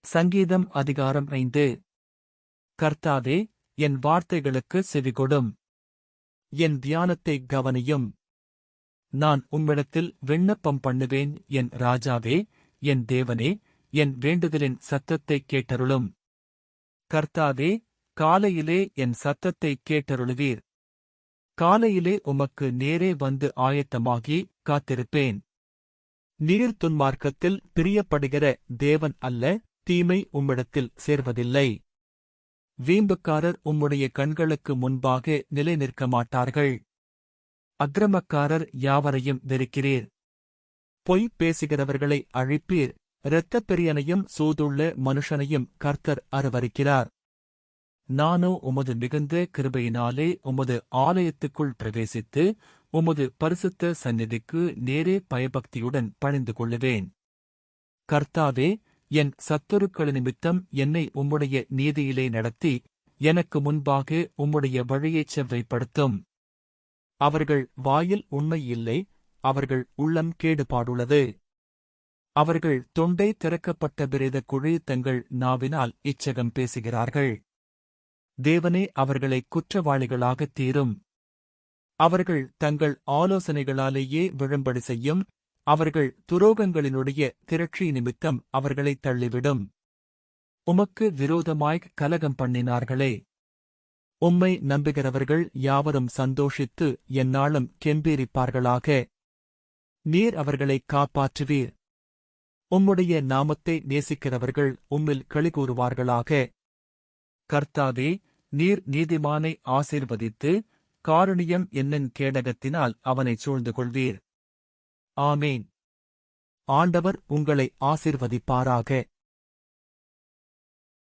சங்கீதம் அதிகாரம் 5. கர்த்தாவே, என் வார்த்தைகளுக்கு செவிகொடும். என் தியானத்தை கவனியும். நான் உம்மிடத்தில் விண்ணப்பம் பண்ணுவேன். என் ராஜாவே, என் தேவனே, என் வேண்டுதலின் சத்தத்தைக் கேட்டருளும். கர்த்தாவே, காலையிலே என் சத்தத்தைக் கேட்டருளுவீர். காலையிலே உமக்கு நேரே வந்து ஆயத்தமாகி காத்திருப்பேன். நீர் துன்மார்க்கத்தில் பிரியப்படுகிற தேவன் அல்ல, தீமை உம்மிடத்தில் சேர்வதில்லை. வீம்புக்காரர் உம்முடைய கண்களுக்கு முன்பாக நிலை நிற்க மாட்டார்கள். அக்கிரமக்காரர் யாவரையும் வெறுக்கிறீர். பொய் பேசுகிறவர்களை அழிப்பீர். இரத்தப்பெரியனையும் சூதுள்ள மனுஷனையும் கர்த்தர் அருவருக்கிறார். நானோ உமது மிகுந்த கிருபையினாலே உமது ஆலயத்துக்குள் பிரவேசித்து உமது பரிசுத்த சந்நிதிக்கு நேரே பயபக்தியுடன் பணிந்து கொள்ளுவேன். கர்த்தாவே, என் சத்துருக்கள் நிமித்தம் என்னை உம்முடைய நீதியிலே நடத்தி எனக்கு முன்பாக உம்முடைய வழியைச் செவ்வைப்படுத்தும். அவர்கள் வாயில் உண்மை இல்லை, அவர்கள் உள்ளம் கேடுபாடுள்ளது. அவர்கள் தொண்டை திறக்கப்பட்ட பிரேத குழி தங்கள் நாவினால் இச்சகம் பேசுகிறார்கள். தேவனே அவர்களை குற்றவாளிகளாகத் தீரும். அவர்கள் தங்கள் ஆலோசனைகளாலேயே விழும்படி செய்யும். அவர்கள் துரோகங்களினுடைய திரட்சி நிமித்தம் அவர்களை தள்ளிவிடும். உமக்கு விரோதமாய்க் கலகம் பண்ணினார்களே. உம்மை நம்புகிறவர்கள் யாவரும் சந்தோஷித்து எந்நாளும் கெம்பீரிப்பார்களாக. நீர் அவர்களைக் காப்பாற்றுவீர். உம்முடைய நாமத்தை நேசிக்கிறவர்கள் உம்மில் களிகூறுவார்களாக. கர்த்தாவே, நீர் நீதிமானை ஆசீர்வதித்து காருணியம் என்னும் கேடகத்தினால் அவனைச் சூழ்ந்து கொள்வீர். ஆமேன். ஆண்டவர் உங்களை ஆசீர்வதிப்பாராக.